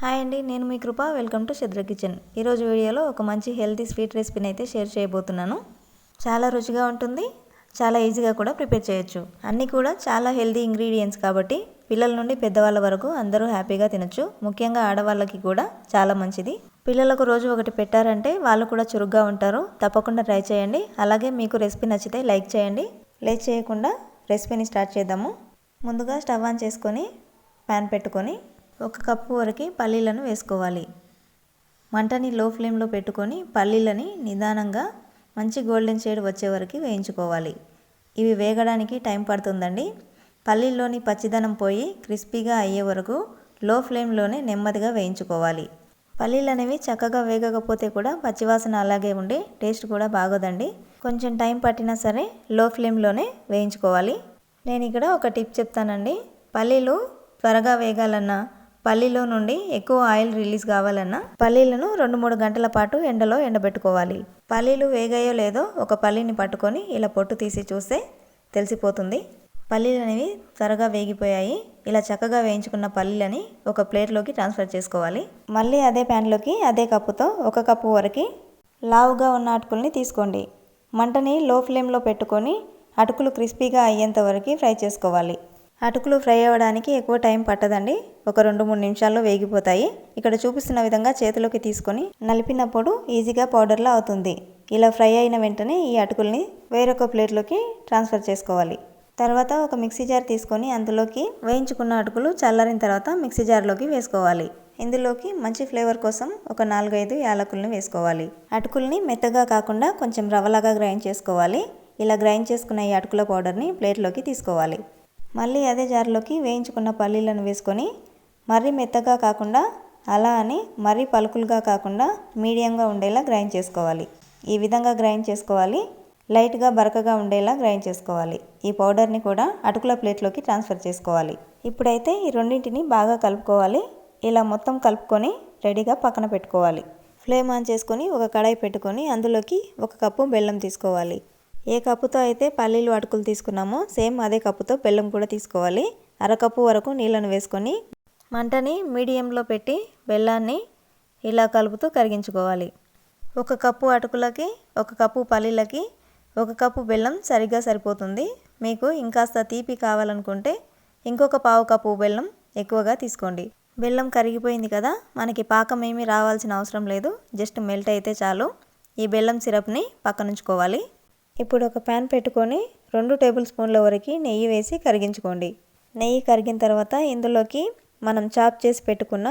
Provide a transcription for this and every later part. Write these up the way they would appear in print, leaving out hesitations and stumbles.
Hi అండి, నేను మీ Krupa. Welcome to Chandra kitchen. ఈరోజు వీడియోలో ఒక మంచి హెల్తీ స్వీట్ రెసిపీని అయితే షేర్ చేయబోతున్నాను. చాలా రుచిగా ఉంటుంది, చాలా ఈజీగా కూడా ప్రిపేర్ చేయొచ్చు. అన్నీ కూడా చాలా హెల్తీ ఇంగ్రీడియంట్స్ కాబట్టి పిల్లల నుండి పెద్దవాళ్ళ వరకు అందరూ హ్యాపీగా తినొచ్చు. ముఖ్యంగా ఆడవాళ్ళకి కూడా చాలా మంచిది. పిల్లలకు రోజు ఒకటి పెట్టారంటే వాళ్ళు కూడా చురుగ్గా ఉంటారు. తప్పకుండా ట్రై చేయండి. అలాగే మీకు రెసిపీ నచ్చితే లైక్ చేయండి. లేట్ చేయకుండా రెసిపీని స్టార్ట్ చేద్దాము. ముందుగా స్టవ్ ఆన్ చేసుకొని ప్యాన్ పెట్టుకొని 1 కప్పు వరకు పల్లీలను వేసుకోవాలి. మంటని లో ఫ్లేమ్లో పెట్టుకొని పల్లీలని నిదానంగా మంచి గోల్డెన్ షేడ్ వచ్చే వరకు వేయించుకోవాలి. ఇవి వేగడానికి టైం పడుతుందండి. పల్లీల్లోని పచ్చిదనం పోయి క్రిస్పీగా అయ్యే వరకు లో ఫ్లేమ్లోనే నెమ్మదిగా వేయించుకోవాలి. పల్లీలు అనేవి చక్కగా వేగకపోతే కూడా పచ్చివాసన అలాగే ఉండి టేస్ట్ కూడా బాగోదండి. కొంచెం టైం పట్టినా సరే లో ఫ్లేమ్లోనే వేయించుకోవాలి. నేను ఇక్కడ ఒక టిప్ చెప్తానండి. పల్లీలు త్వరగా వేగాలన్నా, పల్లీలో నుండి ఎక్కువ ఆయిల్ రిలీజ్ కావాలన్నా పల్లీలను 2-3 గంటల పాటు ఎండలో ఎండబెట్టుకోవాలి. పల్లీలు వేగాయో లేదో ఒక పల్లీని పట్టుకొని ఇలా పొట్టు తీసి చూస్తే తెలిసిపోతుంది. పల్లీలు అనేవి త్వరగా వేగిపోయాయి. ఇలా చక్కగా వేయించుకున్న పల్లీలని ఒక ప్లేట్లోకి ట్రాన్స్ఫర్ చేసుకోవాలి. మళ్ళీ అదే ప్యాన్లోకి అదే కప్పుతో 1 కప్పు వరకు లావుగా ఉన్న అటుకుల్ని తీసుకోండి. మంటని లో ఫ్లేమ్లో పెట్టుకొని అటుకులు క్రిస్పీగా అయ్యేంత వరకు ఫ్రై చేసుకోవాలి. అటుకులు ఫ్రై అవ్వడానికి ఎక్కువ టైం పట్టదండి. ఒక 2-3 నిమిషాల్లో వేగిపోతాయి. ఇక్కడ చూపిస్తున్న విధంగా చేతిలోకి తీసుకొని నలిపినప్పుడు ఈజీగా పౌడర్లా అవుతుంది. ఇలా ఫ్రై అయిన వెంటనే ఈ అటుకుల్ని వేరొక ప్లేట్లోకి ట్రాన్స్ఫర్ చేసుకోవాలి. తర్వాత ఒక మిక్సీ జార్ తీసుకొని అందులోకి వేయించుకున్న అటుకులు చల్లారిన తర్వాత మిక్సీ జార్లోకి వేసుకోవాలి. ఇందులోకి మంచి ఫ్లేవర్ కోసం ఒక 4-5 యాలకుల్ని వేసుకోవాలి. అటుకుల్ని మెత్తగా కాకుండా కొంచెం రవ్వలాగా గ్రైండ్ చేసుకోవాలి. ఇలా గ్రైండ్ చేసుకున్న ఈ అటుకుల పౌడర్ని ప్లేట్లోకి తీసుకోవాలి. మళ్ళీ అదే జార్లోకి వేయించుకున్న పల్లీలను వేసుకొని మరీ మెత్తగా కాకుండా అలా అని మరీ పలుకులుగా కాకుండా మీడియంగా ఉండేలా గ్రైండ్ చేసుకోవాలి. ఈ విధంగా గ్రైండ్ చేసుకోవాలి. లైట్గా బరకగా ఉండేలా గ్రైండ్ చేసుకోవాలి. ఈ పౌడర్ని కూడా అటుకుల ప్లేట్లోకి ట్రాన్స్ఫర్ చేసుకోవాలి. ఇప్పుడైతే ఈ రెండింటిని బాగా కలుపుకోవాలి. ఇలా మొత్తం కలుపుకొని రెడీగా పక్కన పెట్టుకోవాలి. ఫ్లేమ్ ఆన్ చేసుకొని ఒక కడాయి పెట్టుకొని అందులోకి 1 కప్పు బెల్లం తీసుకోవాలి. ఏ కప్పుతో అయితే పల్లీలు అటుకులు తీసుకున్నామో సేమ్ అదే కప్పుతో బెల్లం కూడా తీసుకోవాలి. 1/2 కప్పు వరకు నీళ్ళను వేసుకొని మంటని మీడియంలో పెట్టి బెల్లాన్ని ఇలా కలుపుతూ కరిగించుకోవాలి. 1 కప్పు అటుకులకి 1 కప్పు పల్లీలకి 1 కప్పు బెల్లం సరిగ్గా సరిపోతుంది. మీకు ఇంకాస్త తీపి కావాలనుకుంటే ఇంకొక 1/2 కప్పు బెల్లం ఎక్కువగా తీసుకోండి. బెల్లం కరిగిపోయింది కదా, మనకి పాకం ఏమీ రావాల్సిన అవసరం లేదు. జస్ట్ మెల్ట్ అయితే చాలు. ఈ బెల్లం సిరప్ని పక్కనుంచుకోవాలి. ఇప్పుడు ఒక ప్యాన్ పెట్టుకొని 2 టేబుల్ స్పూన్ల వరకు నెయ్యి వేసి కరిగించుకోండి. నెయ్యి కరిగిన తర్వాత ఇందులోకి మనం చాప్ చేసి పెట్టుకున్న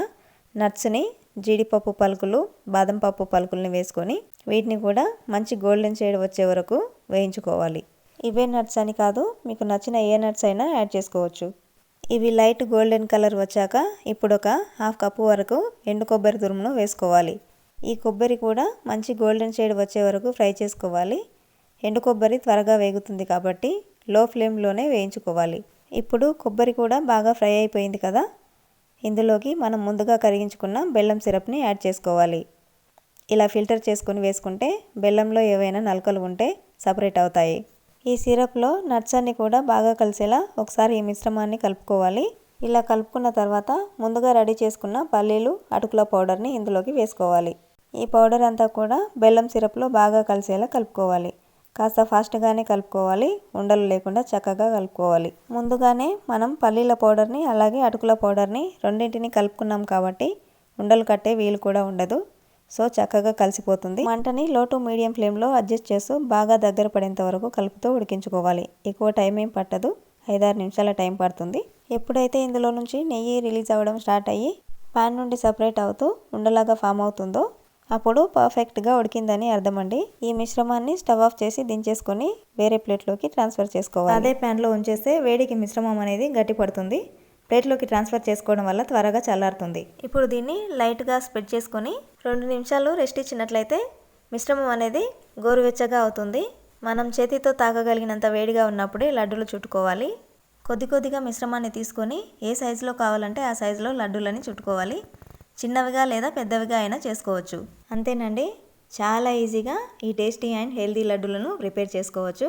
నట్స్ని, జీడిపప్పు పలుకులు, బాదం పప్పు పలుకుల్ని వేసుకొని వీటిని కూడా మంచి గోల్డెన్ షేడ్ వచ్చే వరకు వేయించుకోవాలి. ఇవే నట్స్ అని కాదు, మీకు నచ్చిన ఏ నట్స్ అయినా యాడ్ చేసుకోవచ్చు. ఇవి లైట్ గోల్డెన్ కలర్ వచ్చాక ఇప్పుడు ఒక 1/2 కప్పు వరకు ఎండు కొబ్బరి తురుమును వేసుకోవాలి. ఈ కొబ్బరి కూడా మంచి గోల్డెన్ షేడ్ వచ్చే వరకు ఫ్రై చేసుకోవాలి. ఎండు కొబ్బరి త్వరగా వేగుతుంది కాబట్టి లో ఫ్లేమ్లోనే వేయించుకోవాలి. ఇప్పుడు కొబ్బరి కూడా బాగా ఫ్రై అయిపోయింది కదా, ఇందులోకి మనం ముందుగా కరిగించుకున్న బెల్లం సిరప్ని యాడ్ చేసుకోవాలి. ఇలా ఫిల్టర్ చేసుకొని వేసుకుంటే బెల్లంలో ఏవైనా నలకలు ఉంటే సపరేట్ అవుతాయి. ఈ సిరప్లో నట్స్ అన్ని కూడా బాగా కలిసేలా ఒకసారి ఈ మిశ్రమాన్ని కలుపుకోవాలి. ఇలా కలుపుకున్న తర్వాత ముందుగా రెడీ చేసుకున్న పల్లీలు, అటుకుల పౌడర్ని ఇందులోకి వేసుకోవాలి. ఈ పౌడర్ అంతా కూడా బెల్లం సిరప్లో బాగా కలిసేలా కలుపుకోవాలి. కాస్త ఫాస్ట్గానే కలుపుకోవాలి. ఉండలు లేకుండా చక్కగా కలుపుకోవాలి. ముందుగానే మనం పల్లీల పౌడర్ని అలాగే అటుకుల పౌడర్ని రెండింటిని కలుపుకున్నాం కాబట్టి ఉండలు కట్టే వీలు కూడా ఉండదు. సో చక్కగా కలిసిపోతుంది. మంటని లో టు మీడియం ఫ్లేమ్లో అడ్జస్ట్ చేస్తూ బాగా దగ్గర పడేంత వరకు కలుపుతూ ఉడికించుకోవాలి. ఎక్కువ టైం ఏం పట్టదు, 5-6 నిమిషాల టైం పడుతుంది. ఎప్పుడైతే ఇందులో నుంచి నెయ్యి రిలీజ్ అవ్వడం స్టార్ట్ అయ్యి ప్యాన్ నుండి సపరేట్ అవుతూ ఉండలాగా ఫామ్ అవుతుందో అప్పుడు పర్ఫెక్ట్గా ఉడికిందని అర్థమండి. ఈ మిశ్రమాన్ని స్టవ్ ఆఫ్ చేసి దించేసుకొని వేరే ప్లేట్లోకి ట్రాన్స్ఫర్ చేసుకోవాలి. అదే ప్యాన్లో ఉంచేస్తే వేడికి మిశ్రమం అనేది గట్టి పడుతుంది. ప్లేట్లోకి ట్రాన్స్ఫర్ చేసుకోవడం వల్ల త్వరగా చల్లారుతుంది. ఇప్పుడు దీన్ని లైట్గా స్ప్రెడ్ చేసుకొని 2 నిమిషాలు రెస్ట్ ఇచ్చినట్లయితే మిశ్రమం అనేది గోరువెచ్చగా అవుతుంది. మనం చేతితో తాకగలిగినంత వేడిగా ఉన్నప్పుడే లడ్డూలు చుట్టుకోవాలి. కొద్దిగా మిశ్రమాన్ని తీసుకొని ఏ సైజులో కావాలంటే ఆ సైజులో లడ్డూలని చుట్టుకోవాలి. చిన్నవిగా లేదా పెద్దవిగా అయినా చేసుకోవచ్చు. అంతేనండి, చాలా ఈజీగా ఈ టేస్టీ అండ్ హెల్తీ లడ్డూలను ప్రిపేర్ చేసుకోవచ్చు.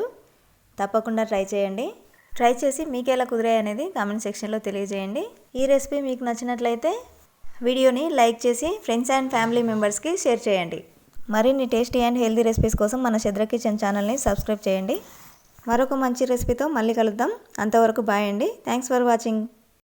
తప్పకుండా ట్రై చేయండి. ట్రై చేసి మీకు ఎలా కుదిరాయి అనేది కామెంట్ సెక్షన్లో తెలియజేయండి. ఈ రెసిపీ మీకు నచ్చినట్లయితే వీడియోని లైక్ చేసి ఫ్రెండ్స్ అండ్ ఫ్యామిలీ మెంబర్స్కి షేర్ చేయండి. మరిన్ని టేస్టీ అండ్ హెల్దీ రెసిపీస్ కోసం మన చంద్ర కిచెన్ ఛానల్ని సబ్స్క్రైబ్ చేయండి. మరొక మంచి రెసిపీతో మళ్ళీ కలుద్దాం. అంతవరకు బాయ్ అండి. Thanks for watching.